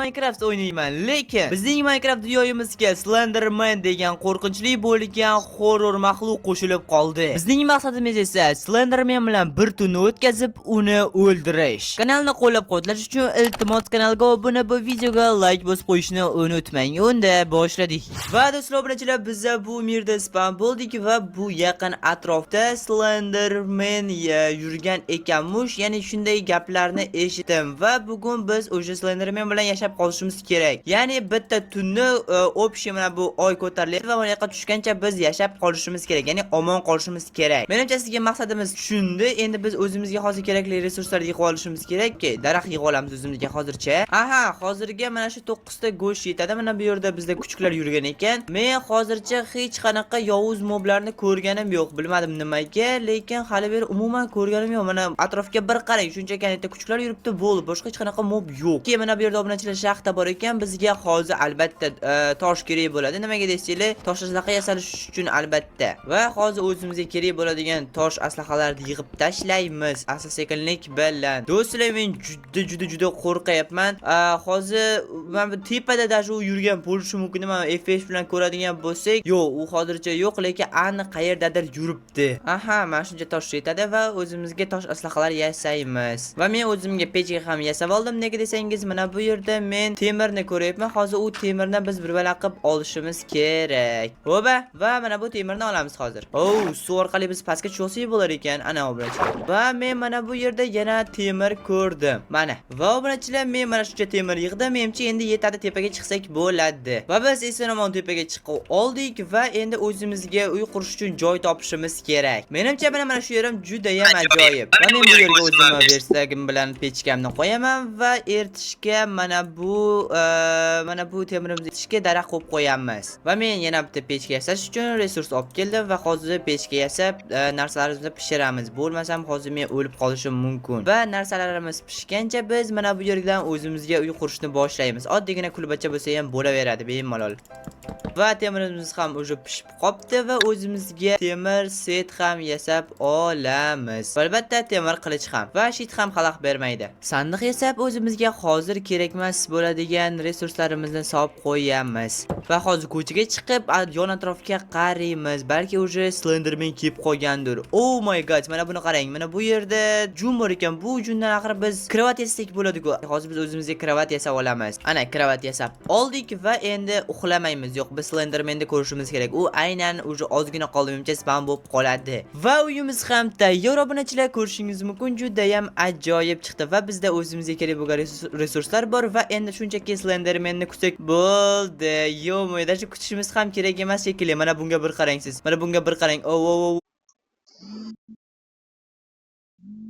Minecraft o'ynayman, lekin bizning Minecraft dunyomizga Slenderman degan qo'rqinchli bo'lgan horror maxluq qo'shilib qoldi. Bizning maqsadimiz esa Slenderman bilan bir tunni o'tkazib, uni o'ldirish. Kanalni qo'llab-quvvatlash uchun iltimos kanalga obuna, bu videoga like bosib qo'yishni unutmang. Unda boshladik. Va do'stlar, birinchilar biz bu yerda spam bo'ldik va bu yaqin atrofda Slenderman yurgan ekanmish. Ya'ni shunday gaplarni eshitdim va bugun biz o'sha Slenderman bilan yashab qolishimiz kerak. Ya'ni bitta tunni option mana bu oy ko'tariladi va mana yoqqa tushgancha biz yashab qolishimiz kerak. Ya'ni omon qolishimiz kerak. Menimcha sizga maqsadimiz shunda. Endi biz o'zimizga hozir kerakli resurslarni yig'ib olishimiz kerak-ki, daraxt yig'ib olamiz o'zimizga hozircha. Aha, hozirga mana shu 9 ta go'sht yetadi. Mana bu yerda bizda kuchuklar yurgan ekan. Men hozircha hech qanaqa yovuz moblarni ko'rganim yo'q. Bilmadim nimaga, lekin hali beri umuman ko'rganim yo'q. Mana atrofga bir qarang, shunchaki yerda kuchuklar yuribdi, bo'ldi. Boshqa hech qanaqa mob yo'q. Keyin mana bu yerda obunachilar shaxta bor ekan. Bizga hozir albatta tosh kerak bo'ladi. Nimaga deysizlar? Tosh aslaqa yasalish uchun albatta. Va hozir o'zimizga kerak bo'ladigan tosh aslaqalarni yig'ib tashlaymiz. Asta-sekinlik bilan. Do'stlar, men juda qo'rqayapman. Hozir men bu tepada dashu yurgan bo'lishi mumkin. Men FPS bilan ko'radigan bo'lsak, yo'q, u hozircha yo'q, lekin aniq qayerdadir yuribdi. Aha, mana shuncha tosh yetadi va o'zimizga tosh aslaqalar yasaymiz. Va men o'zimga pechka ham yasab oldim. Nega desangiz, mana bu yerda men temirni ko'ryapman. Hozir u temirdan biz bir bala qilib olishimiz kerak. Ho'ba, va mana bu temirni olamiz hozir. Suv orqali biz pastga tushsak bo'lar ekan. Ana obunachilar. Va men mana bu yerda yana temir ko'rdim. Mana. Va obunachilar, men mana shuncha temir yig'dim. Menimcha endi yetadi, tepaga chiqsak bo'ladi. Va biz eson-omon tepaga chiqib oldik va endi o'zimizga uy qurish uchun joy topishimiz kerak. Menimcha mana shu yerim juda ham ajoyib. Va men bu yerga o'zimni versagim bilan pechkamni qo'yaman va eritishga mana bu temirimizni eritishga daraxt qo'yib qo'yamiz. Va men yana bitta pechka yasash uchun resurs olib keldim va hozir pechka yasab narsalarimizni pishiramiz. Bo'lmasam hozir men o'lib qolishim mumkin. Va narsalarimiz pishgancha biz mana bu yerdan o'zimizga uy qurishni boshlaymiz. Oddiygina kulbacha bo'lsa ham bo'laveradi bemalol. Va temirimiz ham уже pishib qopti va o'zimizga temir set ham yasab olamiz. Albatta temir qilich ham va shit ham xalaq bermaydi. Sandiq yasab o'zimizga hozir kerakmas bo'ladigan resurslarimizni solib qo'yamiz. Va hozir ko'chaga chiqib yon atrofga qaraymiz. Balki уже Slenderman kelib qolgandir. Oh my god, mana buni qarang. Mana bu yerda jun bor ekan. Bu jundan axir biz kravat yasak bo'ladi-ku. Hozir biz o'zimizga kravat yasab olamiz. Ana kravat yasab oldik va endi uxlamaymiz. Yo'q, biz Slendermanni ko'rishimiz kerak. U aynan уже ozgina qoldi, menimcha spam bo'lib qoladi. Va uyimiz ham tayyor, obunachilar, ko'rishingiz mumkin. Juda ham ajoyib chiqdi va bizda o'zimizga kerak bo'lgan resurslar bor va endi shunchaki Slendermanni kutsak bo'ldi. Yo'q, shu kutishimiz ham kerak emas shekilli. Mana bunga bir qarang siz. Mana bunga bir qarang.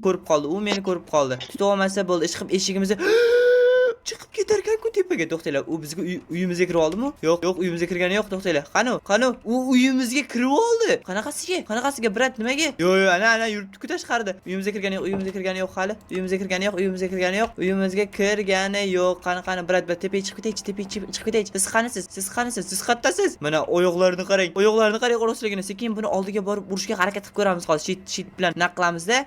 Ko'rib qoldi. U meni ko'rib qoldi. Tuta olmasa bo'ldi. Ishqib eshigimizni chiqib ketarkan-ku tepaga. To'xtanglar. U bizga uyimizga kirib oldimi? Yo'q, uyimizga kirgani yo'q. To'xtanglar. Qani? U uyimizga kirib oldi. Qanaqasiga, brat, nimaga? Yo'q, ana yuribdi-ku tashqarida. Uyimizga kirgani yo'q hali. Uyimizga kirgani yo'q. Qani, brat, tepaga chiqib ketaychi. Siz qanisiz? Siz qayerdasiz? Mana oyoqlarini qarang. Qo'rqsizligini. Sekin buni oldiga borib urishga harakat qilib ko'ramiz hozir. Shit bilan naqlamizda.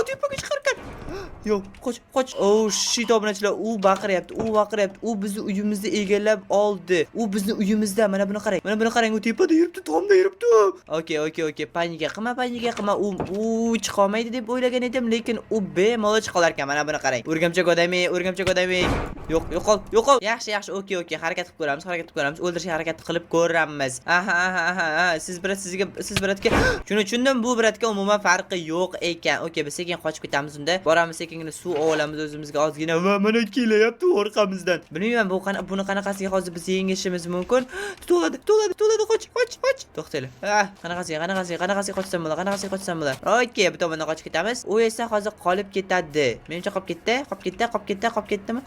Tepaga chiqarkan. Yo'q, qoch. Shit, obunachilar, u baqiryapti. U bizni uyimizni egallab oldi. U bizni uyimizda. Mana buni qarang. U tepada yuribdi, tomda yuribdi. Okay. Panika qilma. U chiqa olmaydi deb o'ylagan edim, lekin u bemalol chiqa olar ekan. Mana buni qarang. O'rgamchak odami. Yo'q, yo'qol. Yaxshi. Okay. Harakat qilib ko'ramiz. O'ldirishga harakat qilib ko'ramiz. Aha. Siz bratga shuni tushundim. Bu bratga umuman farqi yo'q ekan. Okay, biz sekin qochib ketamiz unda. Boramiz sekingina suv olamiz o'zimizga ozgina va mana kelyapti orqamizdan. Bilmayman buni qanaqasiga hozir biz yengishimiz mumkin. To'ladi. Qoch. To'xtanglar. Qanaqasiga qochsam bo'ladi. Okay, bu tomondan qochib ketamiz. U esa hozir qolib ketadi. Menimcha qolib ketdimi?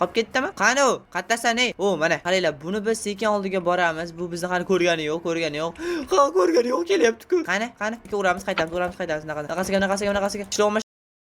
Qani u? Qattasan ey? Mana qaranglar, buni biz sekin oldiga boramiz. Bu bizni hali ko'rgani yo'q. Kelyapti-ku. Qani? Uramiz, qaytamiz. Naqasiga.